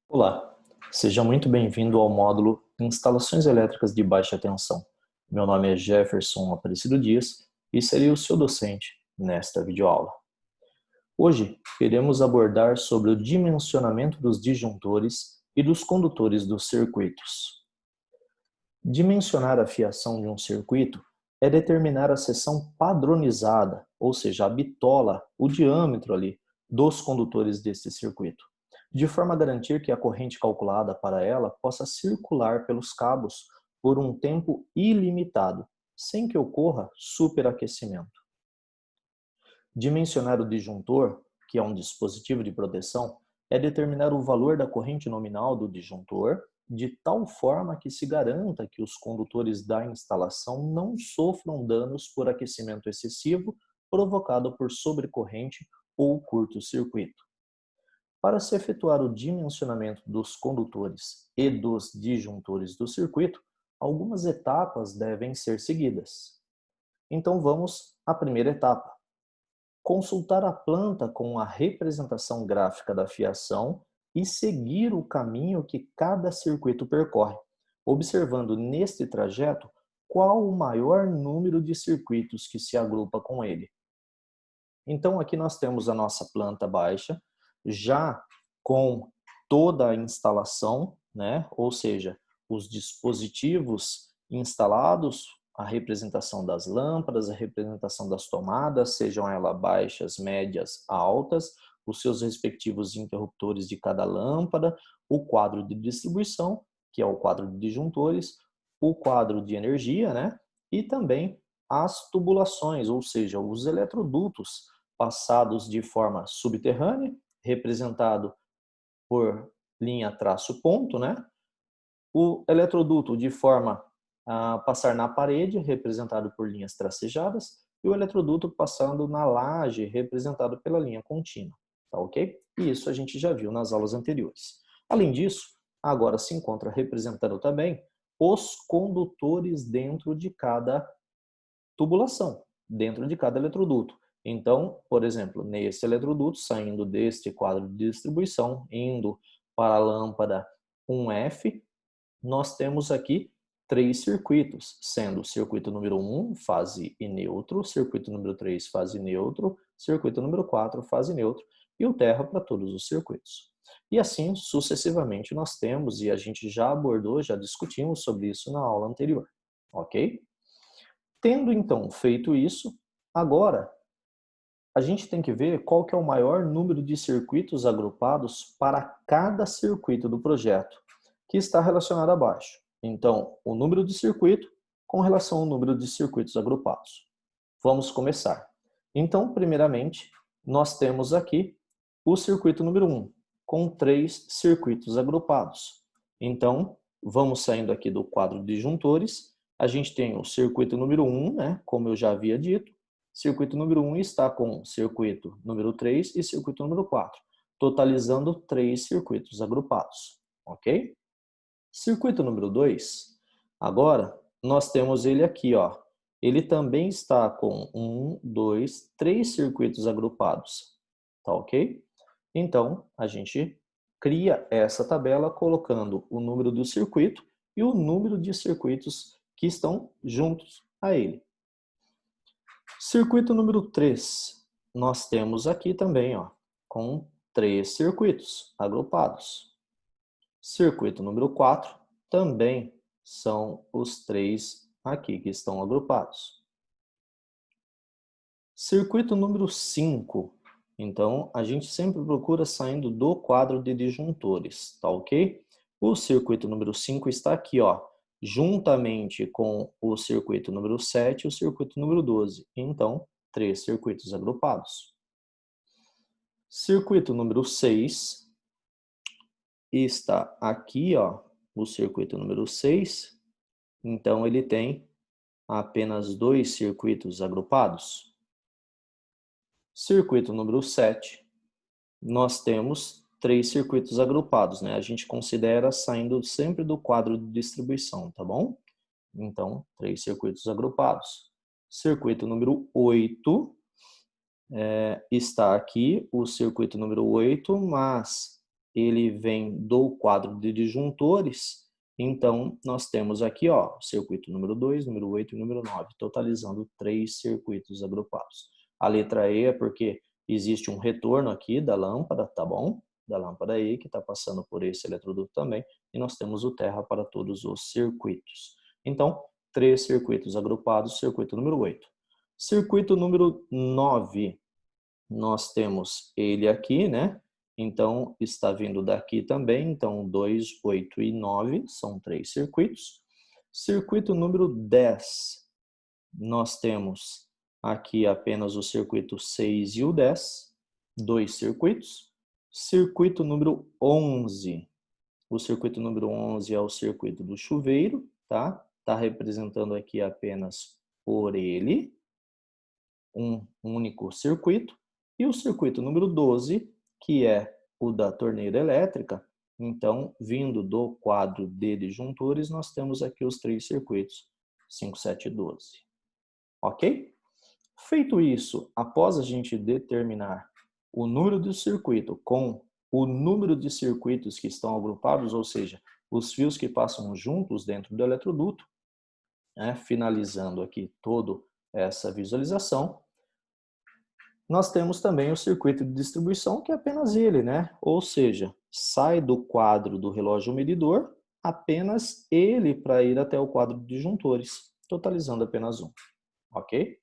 Olá, seja muito bem-vindo ao módulo Instalações Elétricas de Baixa Tensão. Meu nome é Jefferson Aparecido Dias e serei o seu docente nesta videoaula. Hoje, iremos abordar sobre o dimensionamento dos disjuntores e dos condutores dos circuitos. Dimensionar a fiação de um circuito é determinar a seção padronizada, ou seja, a bitola, o diâmetro ali, dos condutores deste circuito, de forma a garantir que a corrente calculada para ela possa circular pelos cabos por um tempo ilimitado, sem que ocorra superaquecimento. Dimensionar o disjuntor, que é um dispositivo de proteção, é determinar o valor da corrente nominal do disjuntor de tal forma que se garanta que os condutores da instalação não sofram danos por aquecimento excessivo provocado por sobrecorrente ou curto-circuito. Para se efetuar o dimensionamento dos condutores e dos disjuntores do circuito, algumas etapas devem ser seguidas. Então vamos à primeira etapa: consultar a planta com a representação gráfica da fiação e seguir o caminho que cada circuito percorre, observando neste trajeto qual o maior número de circuitos que se agrupa com ele. Então aqui nós temos a nossa planta baixa, já com toda a instalação, né? Ou seja, os dispositivos instalados, a representação das lâmpadas, a representação das tomadas, sejam elas baixas, médias, altas, os seus respectivos interruptores de cada lâmpada, o quadro de distribuição, que é o quadro de disjuntores, o quadro de energia, né? E também as tubulações, ou seja, os eletrodutos passados de forma subterrânea, representado por linha traço ponto, né? O eletroduto de forma a passar na parede, representado por linhas tracejadas, e o eletroduto passando na laje, representado pela linha contínua, tá ok? E isso a gente já viu nas aulas anteriores. Além disso, agora se encontra representando também os condutores dentro de cada tubulação, dentro de cada eletroduto. Então, por exemplo, nesse eletroduto, saindo deste quadro de distribuição, indo para a lâmpada 1F, nós temos aqui três circuitos, sendo o circuito número 1, fase e neutro, circuito número 3, fase neutro, circuito número 4, fase neutro, e o terra para todos os circuitos. E assim, sucessivamente, nós temos, e a gente já abordou, já discutimos sobre isso na aula anterior, ok? Tendo então feito isso, agora a gente tem que ver qual que é o maior número de circuitos agrupados para cada circuito do projeto, que está relacionado abaixo. Então, o número de circuito com relação ao número de circuitos agrupados. Vamos começar. Então, primeiramente, nós temos aqui o circuito número 1, com 3 circuitos agrupados. Então, vamos saindo aqui do quadro de disjuntores. A gente tem o circuito número 1, né, como eu já havia dito. Circuito número 1 está com circuito número 3 e circuito número 4, totalizando 3 circuitos agrupados, ok? Circuito número 2, agora nós temos ele aqui, ó. Ele também está com 1, 2, 3 circuitos agrupados, tá ok? Então, a gente cria essa tabela colocando o número do circuito e o número de circuitos que estão juntos a ele. Circuito número 3, nós temos aqui também, ó, com 3 circuitos agrupados. Circuito número 4, também são os 3 aqui que estão agrupados. Circuito número 5, então a gente sempre procura saindo do quadro de disjuntores, tá ok? O circuito número 5 está aqui, ó, juntamente com o circuito número 7 e o circuito número 12. Então, 3 circuitos agrupados. Circuito número 6 está aqui, ó, o circuito número 6. Então, ele tem apenas 2 circuitos agrupados. Circuito número 7, nós temos 3 circuitos agrupados, né? A gente considera saindo sempre do quadro de distribuição, tá bom? Então, 3 circuitos agrupados. Circuito número 8 está aqui, o circuito número 8, mas ele vem do quadro de disjuntores, então nós temos aqui, ó, circuito número 2, número 8 e número 9, totalizando 3 circuitos agrupados. A letra E é porque existe um retorno aqui da lâmpada, tá bom? Da lâmpada E, que está passando por esse eletroduto também, e nós temos o terra para todos os circuitos. Então, 3 circuitos agrupados, circuito número 8. Circuito número 9, nós temos ele aqui, né? Então, está vindo daqui também. Então, 2, 8 e 9 são 3 circuitos. Circuito número 10, nós temos aqui apenas o circuito 6 e o 10, 2 circuitos. Circuito número 11, o circuito número 11 é o circuito do chuveiro, tá? Está representando aqui apenas por ele, um único circuito. E o circuito número 12, que é o da torneira elétrica, então, vindo do quadro de disjuntores, nós temos aqui os 3 circuitos, 5, 7 e 12. Ok? Feito isso, após a gente determinar o número do circuito com o número de circuitos que estão agrupados, ou seja, os fios que passam juntos dentro do eletroduto, né, finalizando aqui toda essa visualização, nós temos também o circuito de distribuição, que é apenas ele, né? Ou seja, sai do quadro do relógio medidor apenas ele para ir até o quadro de disjuntores, totalizando apenas um. Ok?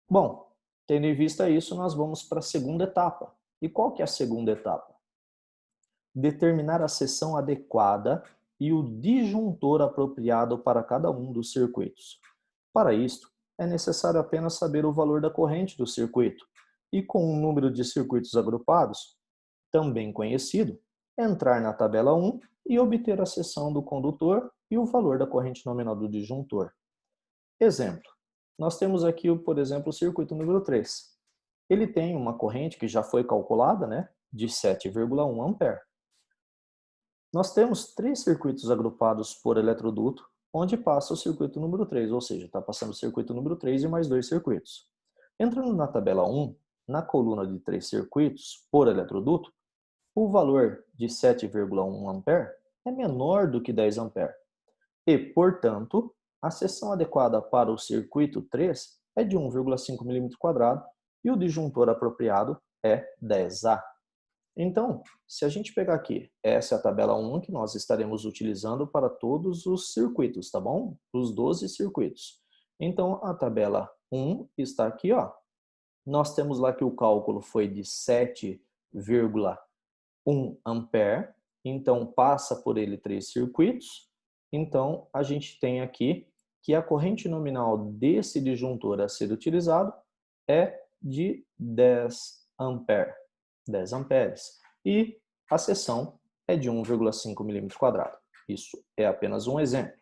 Bom, tendo em vista isso, nós vamos para a segunda etapa. E qual que é a segunda etapa? Determinar a seção adequada e o disjuntor apropriado para cada um dos circuitos. Para isto, é necessário apenas saber o valor da corrente do circuito e, com o número de circuitos agrupados, também conhecido, entrar na tabela 1 e obter a seção do condutor e o valor da corrente nominal do disjuntor. Exemplo, nós temos aqui, por exemplo, o circuito número 3. Ele tem uma corrente que já foi calculada, né, de 7,1 ampere. Nós temos 3 circuitos agrupados por eletroduto, onde passa o circuito número 3, ou seja, está passando o circuito número 3 e mais 2 circuitos. Entrando na tabela 1, na coluna de 3 circuitos por eletroduto, o valor de 7,1 ampere é menor do que 10 ampere. E, portanto, a seção adequada para o circuito 3 é de 1,5 mm² e o disjuntor apropriado é 10A. Então, se a gente pegar aqui, essa é a tabela 1 que nós estaremos utilizando para todos os circuitos, tá bom? Os 12 circuitos. Então, a tabela 1 está aqui, ó. Nós temos lá que o cálculo foi de 7,1 ampere, então passa por ele 3 circuitos. Então, a gente tem aqui que a corrente nominal desse disjuntor a ser utilizado é de 10 ampere. 10 amperes. E a seção é de 1,5 mm². Isso é apenas um exemplo.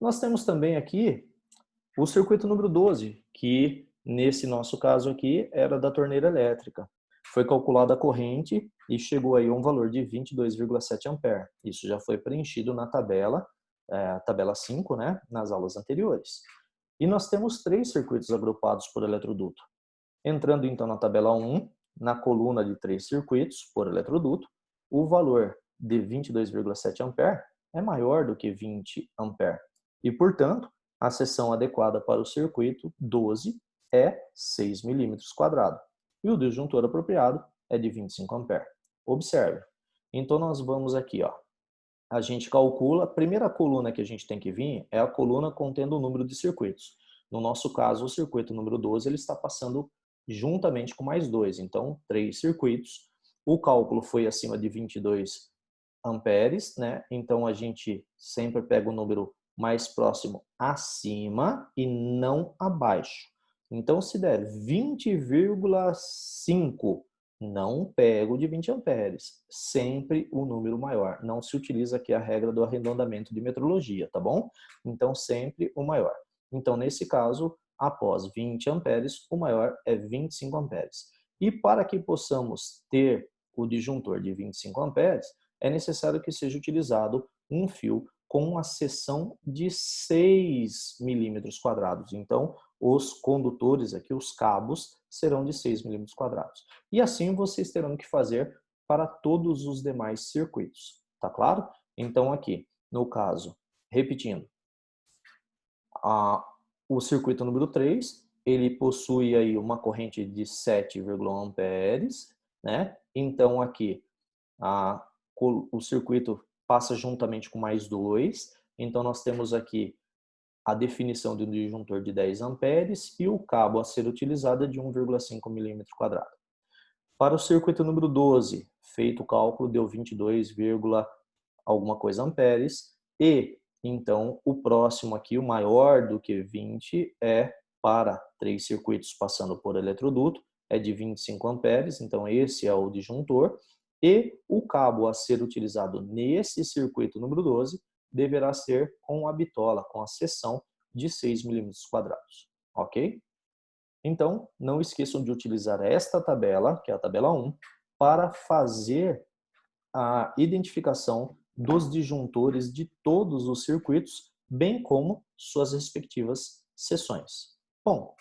Nós temos também aqui o circuito número 12, que nesse nosso caso aqui era da torneira elétrica. Foi calculada a corrente e chegou aí a um valor de 22,7 ampere. Isso já foi preenchido na tabela, tabela 5, né, nas aulas anteriores. E nós temos 3 circuitos agrupados por eletroduto. Entrando então na tabela 1, na coluna de 3 circuitos por eletroduto, o valor de 22,7 ampere é maior do que 20 ampere. E, portanto, a seção adequada para o circuito 12 é 6 mm². E o disjuntor apropriado é de 25 ampere. Observe. Então, nós vamos aqui, ó. A gente calcula, a primeira coluna que a gente tem que vir é a coluna contendo o número de circuitos. No nosso caso, o circuito número 12, ele está passando juntamente com mais 2, então 3 circuitos. O cálculo foi acima de 22 amperes, né? Então a gente sempre pega o número mais próximo acima e não abaixo. Então se der 20,5, não pego de 20 amperes, sempre o número maior. Não se utiliza aqui a regra do arredondamento de metrologia, tá bom? Então sempre o maior. Então nesse caso, após 20 amperes, o maior é 25 amperes. E para que possamos ter o disjuntor de 25 amperes, é necessário que seja utilizado um fio com uma seção de 6 mm². Então, os condutores aqui, os cabos, serão de 6 mm². E assim vocês terão que fazer para todos os demais circuitos. Tá claro? Então aqui, no caso, repetindo, o circuito número 3, ele possui aí uma corrente de 7,1 amperes, né? Então aqui o circuito passa juntamente com mais 2, então nós temos aqui a definição de um disjuntor de 10 amperes e o cabo a ser utilizado é de 1,5 milímetro quadrado. Para o circuito número 12, feito o cálculo, deu 22, alguma coisa amperes, e então o próximo aqui, o maior do que 20, é para 3 circuitos passando por eletroduto, é de 25 amperes, então esse é o disjuntor, e o cabo a ser utilizado nesse circuito número 12 deverá ser com a bitola, com a seção de 6 milímetros quadrados, ok? Então, não esqueçam de utilizar esta tabela, que é a tabela 1, para fazer a identificação dos disjuntores de todos os circuitos, bem como suas respectivas seções. Bom,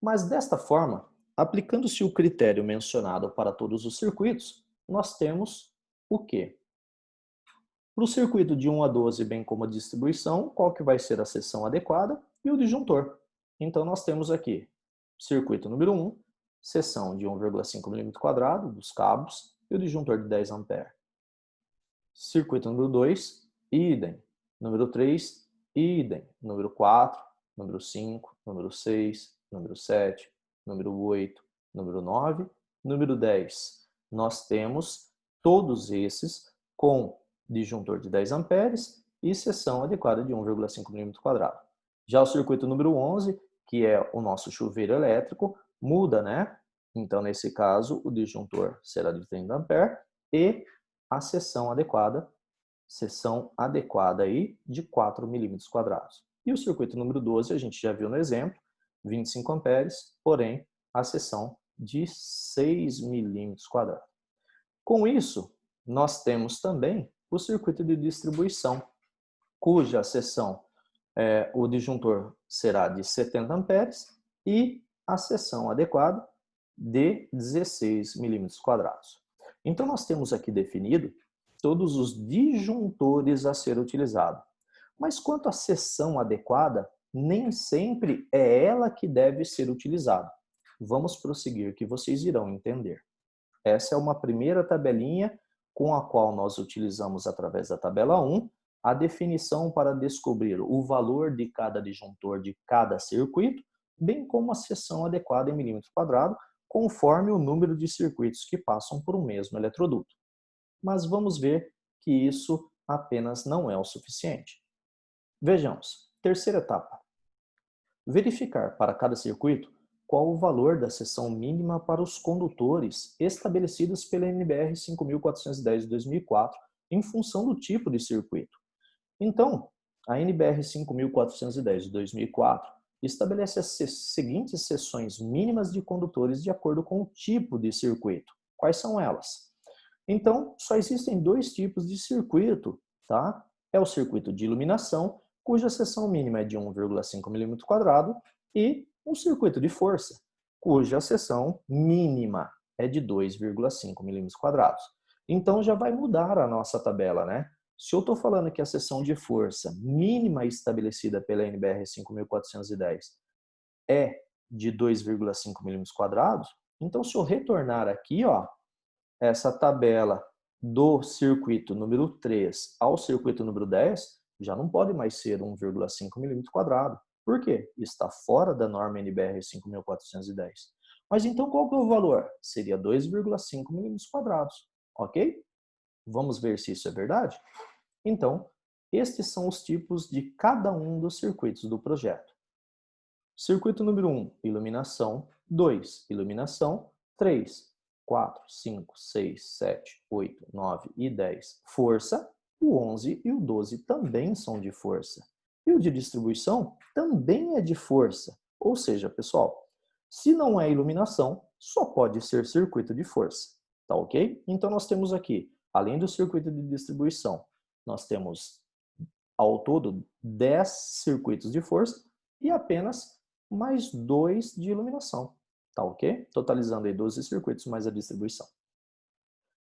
mas desta forma, aplicando-se o critério mencionado para todos os circuitos, nós temos o quê? Para o circuito de 1 a 12, bem como a distribuição, qual que vai ser a seção adequada e o disjuntor. Então, nós temos aqui circuito número 1, seção de 1,5 mm² dos cabos e o disjuntor de 10 A. Circuito número 2, idem. Número 3, idem. Número 4, número 5, número 6, número 7, número 8, número 9, número 10. Nós temos todos esses com disjuntor de 10 amperes e seção adequada de 1,5 mm². Já o circuito número 11, que é o nosso chuveiro elétrico, muda, né? Então, nesse caso, o disjuntor será de 30 ampere e a seção adequada aí de 4 milímetros². E o circuito número 12, a gente já viu no exemplo, 25 amperes, porém, a seção de 6 milímetros². Com isso, nós temos também o circuito de distribuição, cuja seção, o disjuntor será de 70 amperes e a seção adequada de 16 milímetros². Então, nós temos aqui definido todos os disjuntores a ser utilizado. Mas quanto à seção adequada, nem sempre é ela que deve ser utilizada. Vamos prosseguir que vocês irão entender. Essa é uma primeira tabelinha com a qual nós utilizamos através da tabela 1 a definição para descobrir o valor de cada disjuntor de cada circuito, bem como a seção adequada em milímetro², conforme o número de circuitos que passam por um mesmo eletroduto. Mas vamos ver que isso apenas não é o suficiente. Vejamos, terceira etapa. Verificar para cada circuito qual o valor da seção mínima para os condutores estabelecidos pela NBR 5410 de 2004 em função do tipo de circuito. Então, a NBR 5410 de 2004 estabelece as seguintes seções mínimas de condutores de acordo com o tipo de circuito. Quais são elas? Então, só existem dois tipos de circuito, tá? É o circuito de iluminação, cuja seção mínima é de 1,5 mm², e um circuito de força, cuja seção mínima é de 2,5 mm². Então, já vai mudar a nossa tabela, né? Se eu estou falando que a seção de força mínima estabelecida pela NBR 5410 é de 2,5 mm², então se eu retornar aqui, ó, essa tabela do circuito número 3 ao circuito número 10 já não pode mais ser 1,5 mm². Por quê? Está fora da norma NBR 5410. Mas então qual que é o valor? Seria 2,5 mm², ok? Vamos ver se isso é verdade? Então, estes são os tipos de cada um dos circuitos do projeto. Circuito número 1, iluminação. 2, iluminação. 3, 4, 5, 6, 7, 8, 9 e 10, força. O 11 e o 12 também são de força. E o de distribuição também é de força. Ou seja, pessoal, se não é iluminação, só pode ser circuito de força. Tá ok? Então nós temos aqui, além do circuito de distribuição, nós temos ao todo 10 circuitos de força e apenas mais 2 de iluminação. Tá ok? Totalizando aí 12 circuitos mais a distribuição.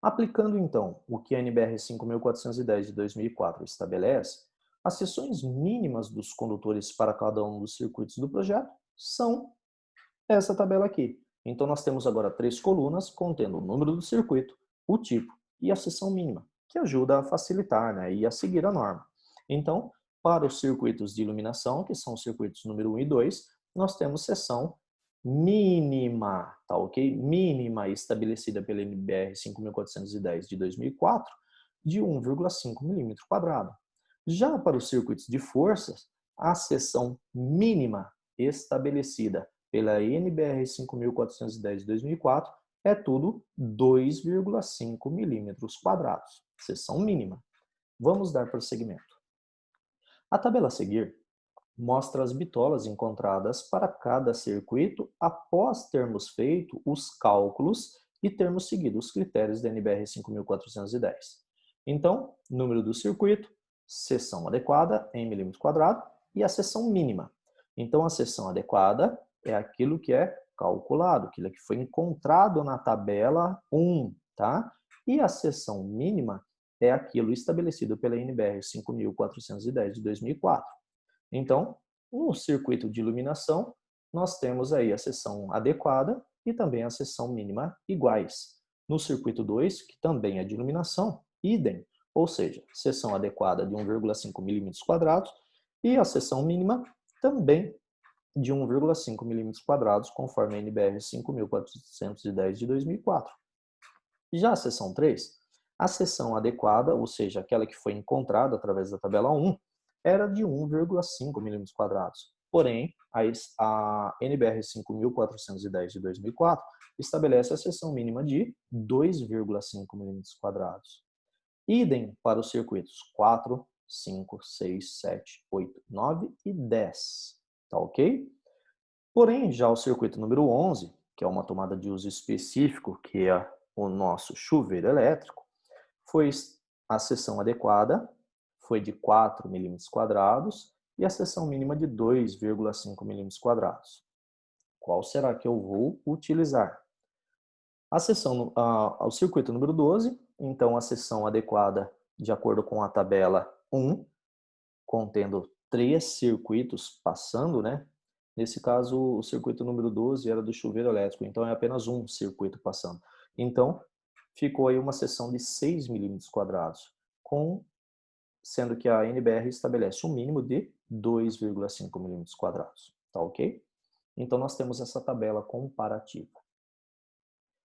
Aplicando, então, o que a NBR 5410 de 2004 estabelece, as seções mínimas dos condutores para cada um dos circuitos do projeto são essa tabela aqui. Então, nós temos agora 3 colunas contendo o número do circuito, o tipo e a seção mínima, que ajuda a facilitar, né, e a seguir a norma. Então, para os circuitos de iluminação, que são os circuitos número 1 e 2, nós temos seção mínima, tá ok? Mínima estabelecida pela NBR 5410 de 2004, de 1,5 milímetro quadrado. Já para os circuitos de forças, a seção mínima estabelecida pela NBR 5410 de 2004 é tudo 2,5 milímetros quadrados, seção mínima. Vamos dar prosseguimento. A tabela a seguir mostra as bitolas encontradas para cada circuito após termos feito os cálculos e termos seguido os critérios da NBR 5410. Então, número do circuito, seção adequada em milímetro quadrado e a seção mínima. Então, a seção adequada é aquilo que é calculado, aquilo que foi encontrado na tabela 1, tá? E a seção mínima é aquilo estabelecido pela NBR 5410 de 2004. Então, no circuito de iluminação, nós temos aí a seção adequada e também a seção mínima iguais. No circuito 2, que também é de iluminação, idem, ou seja, seção adequada de 1,5 milímetros quadrados e a seção mínima também de 1,5 milímetros quadrados, conforme a NBR 5410 de 2004. Já a seção 3, a seção adequada, ou seja, aquela que foi encontrada através da tabela 1, era de 1,5 milímetros quadrados. Porém, a NBR 5410 de 2004 estabelece a seção mínima de 2,5 milímetros quadrados. Idem para os circuitos 4, 5, 6, 7, 8, 9 e 10. Tá ok? Porém, já o circuito número 11, que é uma tomada de uso específico, que é o nosso chuveiro elétrico, foi a seção adequada, foi de 4 milímetros quadrados e a seção mínima de 2,5 milímetros quadrados. Qual será que eu vou utilizar? O circuito número 12, então a seção adequada de acordo com a tabela 1, contendo 3 circuitos passando, né? Nesse caso, o circuito número 12 era do chuveiro elétrico, então é apenas um circuito passando. Então, ficou aí uma seção de 6 milímetros quadrados, sendo que a NBR estabelece um mínimo de 2,5 milímetros quadrados. Tá ok? Então, nós temos essa tabela comparativa.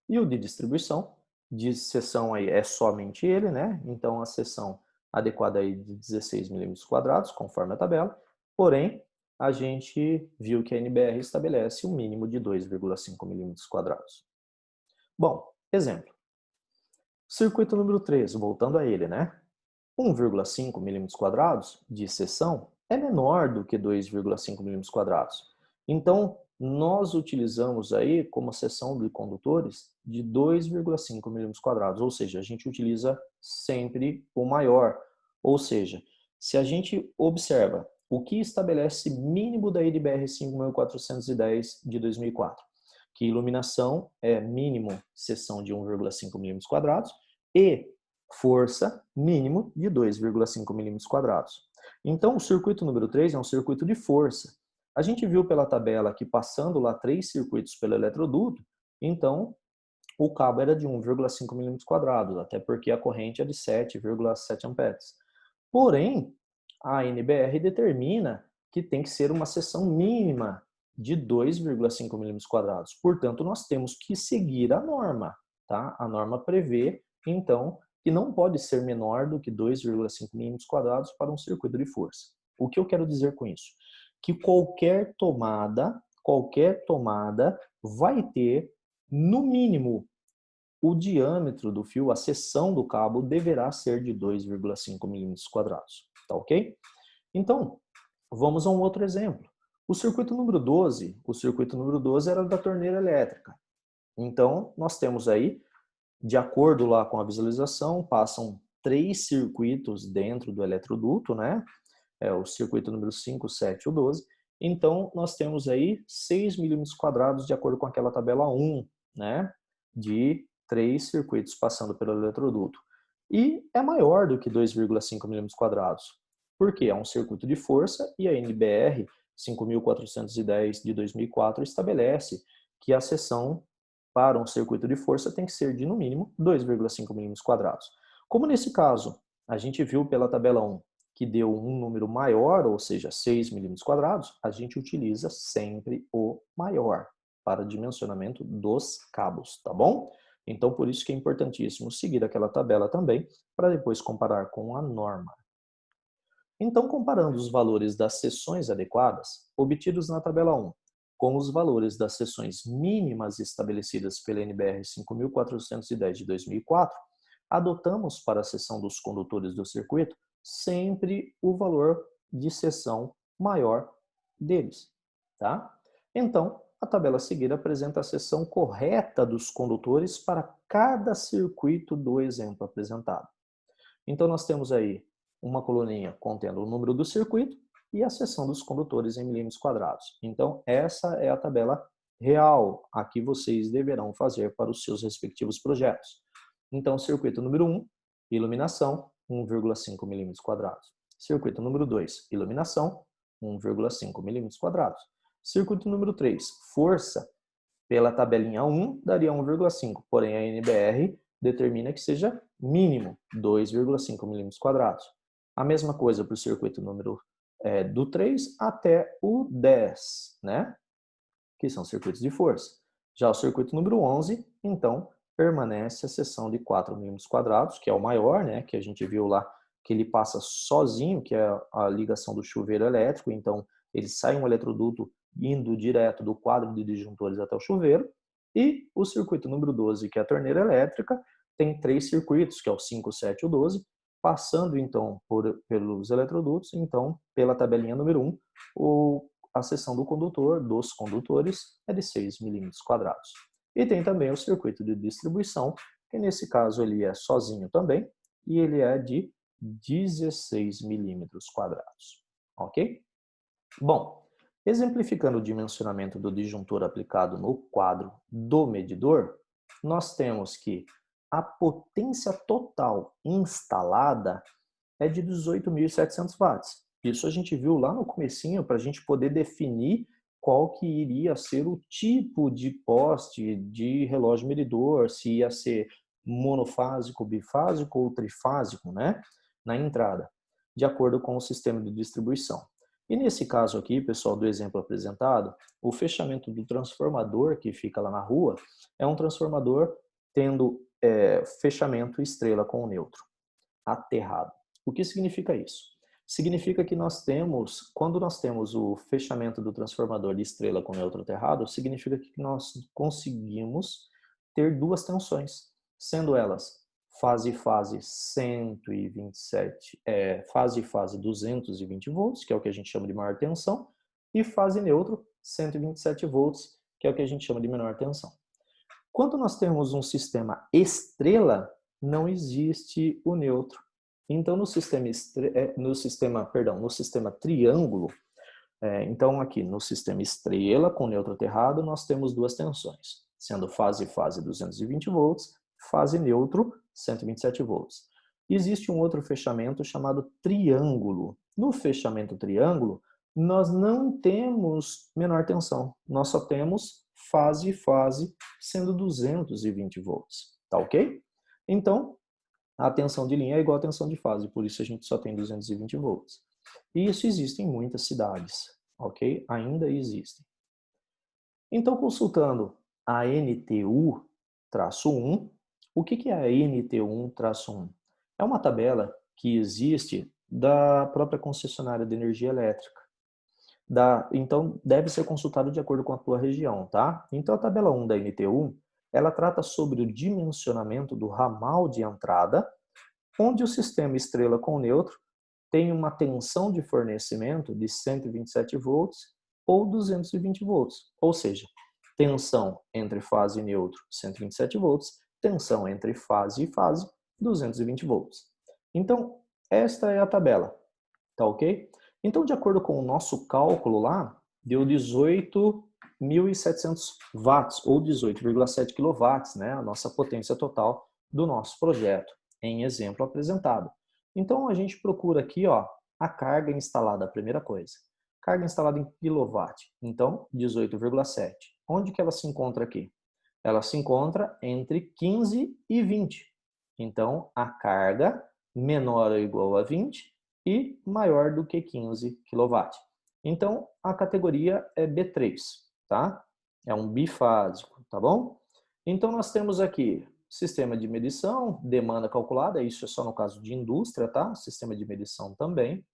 E o de distribuição, de seção aí é somente ele, né? Então, a seção adequada aí de 16 milímetros quadrados, conforme a tabela, porém, a gente viu que a NBR estabelece um mínimo de 2,5 milímetros quadrados. Bom, exemplo. Circuito número 3, voltando a ele, né? 1,5 milímetros quadrados de seção é menor do que 2,5 milímetros quadrados. Então, nós utilizamos aí como seção de condutores de 2,5 milímetros quadrados, ou seja, a gente utiliza sempre o maior. Ou seja, se a gente observa o que estabelece mínimo da NBR 5410 de 2004, que iluminação é mínimo seção de 1,5 milímetros quadrados e força mínimo de 2,5 milímetros quadrados. Então, o circuito número 3 é um circuito de força. A gente viu pela tabela que passando lá 3 circuitos pelo eletroduto, então o cabo era de 1,5 milímetros quadrados, até porque a corrente é de 7,7 amperes. Porém, a NBR determina que tem que ser uma seção mínima de 2,5 milímetros quadrados. Portanto, nós temos que seguir a norma, tá? A norma prevê, então, que não pode ser menor do que 2,5 milímetros quadrados para um circuito de força. O que eu quero dizer com isso? Que qualquer tomada vai ter, no mínimo, o diâmetro do fio, a seção do cabo, deverá ser de 2,5 milímetros quadrados. Tá ok? Então, vamos a um outro exemplo. O circuito número 12 era da torneira elétrica. Então, nós temos aí, de acordo lá com a visualização, passam 3 circuitos dentro do eletroduto, né? É o circuito número 5, 7 e o 12. Então, nós temos aí 6 milímetros quadrados de acordo com aquela tabela 1, né? De 3 circuitos passando pelo eletroduto. E é maior do que 2,5 mm². Por quê? É um circuito de força e a NBR 5410 de 2004 estabelece que a seção para um circuito de força tem que ser de, no mínimo, 2,5 mm². Como nesse caso, a gente viu pela tabela 1 que deu um número maior, ou seja, 6 mm², a gente utiliza sempre o maior para o dimensionamento dos cabos, tá bom? Então, por isso que é importantíssimo seguir aquela tabela também, para depois comparar com a norma. Então, comparando os valores das seções adequadas, obtidos na tabela 1, com os valores das seções mínimas estabelecidas pela NBR 5410 de 2004, adotamos para a seção dos condutores do circuito sempre o valor de seção maior deles, tá? Então, a tabela a seguir apresenta a seção correta dos condutores para cada circuito do exemplo apresentado. Então, nós temos aí uma coluninha contendo o número do circuito e a seção dos condutores em milímetros quadrados. Então, essa é a tabela real a que vocês deverão fazer para os seus respectivos projetos. Então, circuito número 1, iluminação, 1,5 mm². Circuito número 2, iluminação, 1,5 mm². Circuito número 3, força, pela tabelinha 1, daria 1,5, porém a NBR determina que seja mínimo 2,5 mm². A mesma coisa para o circuito número do 3 até o 10, né? Que são circuitos de força. Já o circuito número 11, então, permanece a seção de 4 mm², que é o maior, né? Que a gente viu lá que ele passa sozinho, que é a ligação do chuveiro elétrico, então ele sai um eletroduto indo direto do quadro de disjuntores até o chuveiro. E o circuito número 12, que é a torneira elétrica, tem 3 circuitos, que é o 5, 7 e o 12, passando então pelos eletrodutos. Então, pela tabelinha número 1, a seção do condutor, dos condutores, é de 6 mm². E tem também o circuito de distribuição, que nesse caso ele é sozinho também, e ele é de 16 mm². Ok? Bom, exemplificando o dimensionamento do disjuntor aplicado no quadro do medidor, nós temos que a potência total instalada é de 18.700 watts. Isso a gente viu lá no comecinho para a gente poder definir qual que iria ser o tipo de poste de relógio medidor, se ia ser monofásico, bifásico ou trifásico, né, na entrada, de acordo com o sistema de distribuição. E nesse caso aqui, pessoal, do exemplo apresentado, o fechamento do transformador que fica lá na rua é um transformador tendo fechamento estrela com o neutro, aterrado. O que significa isso? Significa que quando nós temos o fechamento do transformador de estrela com neutro aterrado, significa que nós conseguimos ter duas tensões, sendo elas fase e fase 127, fase e fase 220 volts, que é o que a gente chama de maior tensão, e fase neutro 127 volts, que é o que a gente chama de menor tensão. Quando nós temos um sistema estrela, não existe o neutro. Então, no sistema triângulo, então aqui no sistema estrela com neutro aterrado, nós temos duas tensões, sendo fase e fase 220 volts, fase neutro 127 volts. Existe um outro fechamento chamado triângulo. No fechamento triângulo, nós não temos menor tensão, nós só temos fase e fase sendo 220 volts, tá ok? Então, a tensão de linha é igual à tensão de fase, por isso a gente só tem 220 volts. E isso existe em muitas cidades, ok? Ainda existem. Então, consultando a NTU-1, o que é a NTU-1? É uma tabela que existe da própria concessionária de energia elétrica. Então, deve ser consultado de acordo com a tua região, tá? Então, a tabela 1 da NTU, ela trata sobre o dimensionamento do ramal de entrada, onde o sistema estrela com neutro tem uma tensão de fornecimento de 127 volts ou 220 volts, ou seja, tensão entre fase e neutro 127 volts, tensão entre fase e fase 220 volts. Então, esta é a tabela, tá ok? Então, de acordo com o nosso cálculo lá, deu 18 1.700 watts ou 18,7 quilowatts, né? A nossa potência total do nosso projeto, em exemplo apresentado. Então, a gente procura aqui, ó, a carga instalada, a primeira coisa. Carga instalada em quilowatt, então 18,7. Onde que ela se encontra aqui? Ela se encontra entre 15 e 20. Então, a carga menor ou igual a 20 e maior do que 15 kW. Então, a categoria é B3, tá? É um bifásico, tá bom? Então, nós temos aqui sistema de medição, demanda calculada, isso é só no caso de indústria, tá? Sistema de medição também.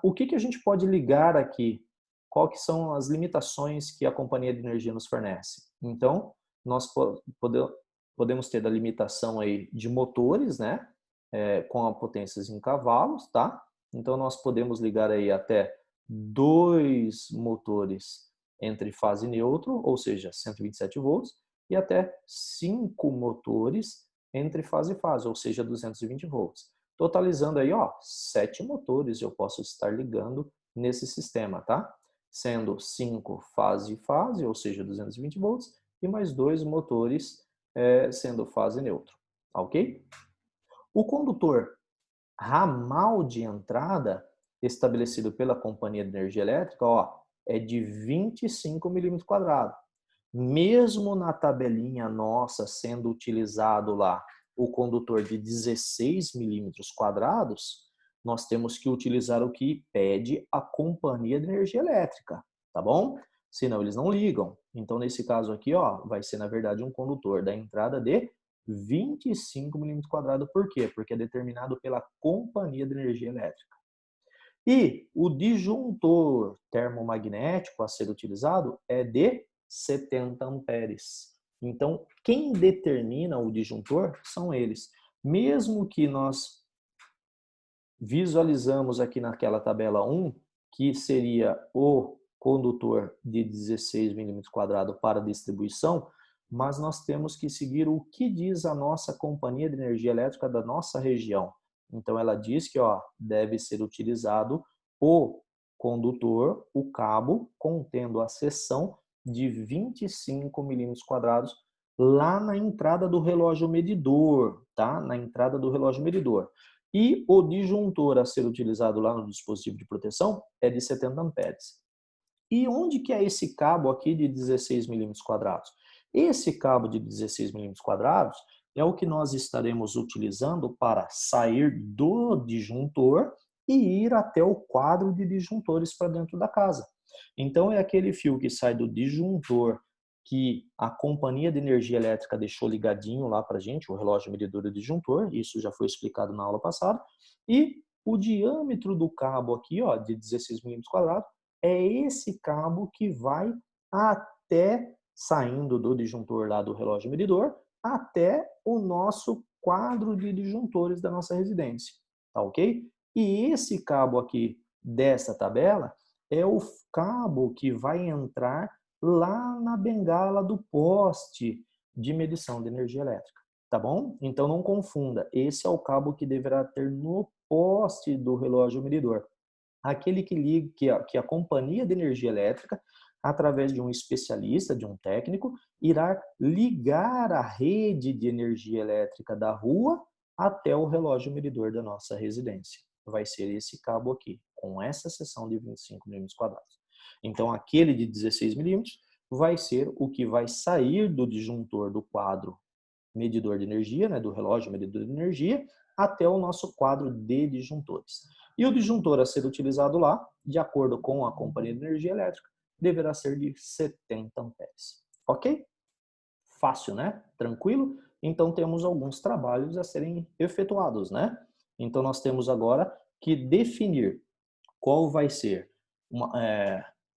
O que a gente pode ligar aqui? Qual que são as limitações que a companhia de energia nos fornece? Então, nós podemos ter da limitação aí de motores, né? Com a potências em cavalos, tá? Então, nós podemos ligar aí até 2 motores entre fase e neutro, ou seja, 127 volts, e até 5 motores entre fase e fase, ou seja, 220 volts. Totalizando aí, ó, 7 motores eu posso estar ligando nesse sistema, tá? Sendo 5 fase e fase, ou seja, 220 volts, e mais 2 motores sendo fase neutro, ok? O condutor ramal de entrada estabelecido pela companhia de energia elétrica, ó, é de 25 milímetros quadrados. Mesmo na tabelinha nossa sendo utilizado lá o condutor de 16 milímetros quadrados, nós temos que utilizar o que pede a companhia de energia elétrica, tá bom? Senão eles não ligam. Então, nesse caso aqui, ó, vai ser, na verdade, um condutor da entrada de 25 milímetros quadrados. Por quê? Porque é determinado pela companhia de energia elétrica. E o disjuntor termomagnético a ser utilizado é de 70 amperes. Então, quem determina o disjuntor são eles. Mesmo que nós visualizamos aqui naquela tabela 1, que seria o condutor de 16 milímetros quadrados para distribuição, mas nós temos que seguir o que diz a nossa companhia de energia elétrica da nossa região. Então, ela diz que ó, deve ser utilizado o condutor, o cabo, contendo a seção de 25 milímetros quadrados lá na entrada do relógio medidor, tá? Na entrada do relógio medidor. E o disjuntor a ser utilizado lá no dispositivo de proteção é de 70 amperes. E onde que é esse cabo aqui de 16 milímetros quadrados? Esse cabo de 16 milímetros quadrados é o que nós estaremos utilizando para sair do disjuntor e ir até o quadro de disjuntores para dentro da casa. Então, é aquele fio que sai do disjuntor que a companhia de energia elétrica deixou ligadinho lá para a gente, o relógio medidor do disjuntor, isso já foi explicado na aula passada, e o diâmetro do cabo aqui, ó, de 16 milímetros quadrados, é esse cabo que vai até, saindo do disjuntor lá do relógio medidor, até o nosso quadro de disjuntores da nossa residência, tá ok? E esse cabo aqui dessa tabela é o cabo que vai entrar lá na bengala do poste de medição de energia elétrica, tá bom? Então não confunda, esse é o cabo que deverá ter no poste do relógio medidor. Aquele que liga, que a companhia de energia elétrica, através de um especialista, de um técnico, irá ligar a rede de energia elétrica da rua até o relógio medidor da nossa residência. Vai ser esse cabo aqui, com essa seção de 25 milímetros quadrados. Então, aquele de 16 milímetros vai ser o que vai sair do disjuntor do quadro medidor de energia, né, do relógio medidor de energia, até o nosso quadro de disjuntores. E o disjuntor a ser utilizado lá, de acordo com a companhia de energia elétrica, deverá ser de 70 amperes. Ok? Fácil, né? Tranquilo? Então temos alguns trabalhos a serem efetuados, né? Então nós temos agora que definir qual vai ser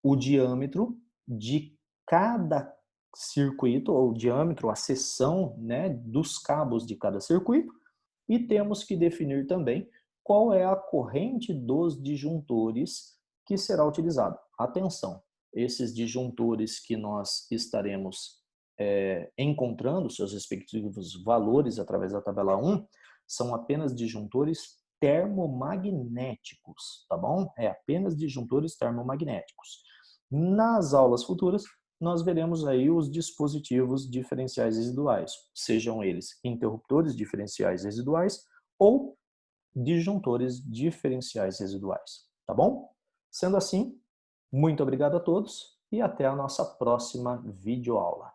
o diâmetro de cada circuito, ou o diâmetro, a seção, né, dos cabos de cada circuito, e temos que definir também qual é a corrente dos disjuntores que será utilizado. Atenção, esses disjuntores que nós estaremos encontrando seus respectivos valores através da tabela 1 são apenas disjuntores termomagnéticos, tá bom? É apenas disjuntores termomagnéticos. Nas aulas futuras, nós veremos aí os dispositivos diferenciais residuais, sejam eles interruptores diferenciais residuais ou disjuntores diferenciais residuais, tá bom? Sendo assim, muito obrigado a todos e até a nossa próxima videoaula.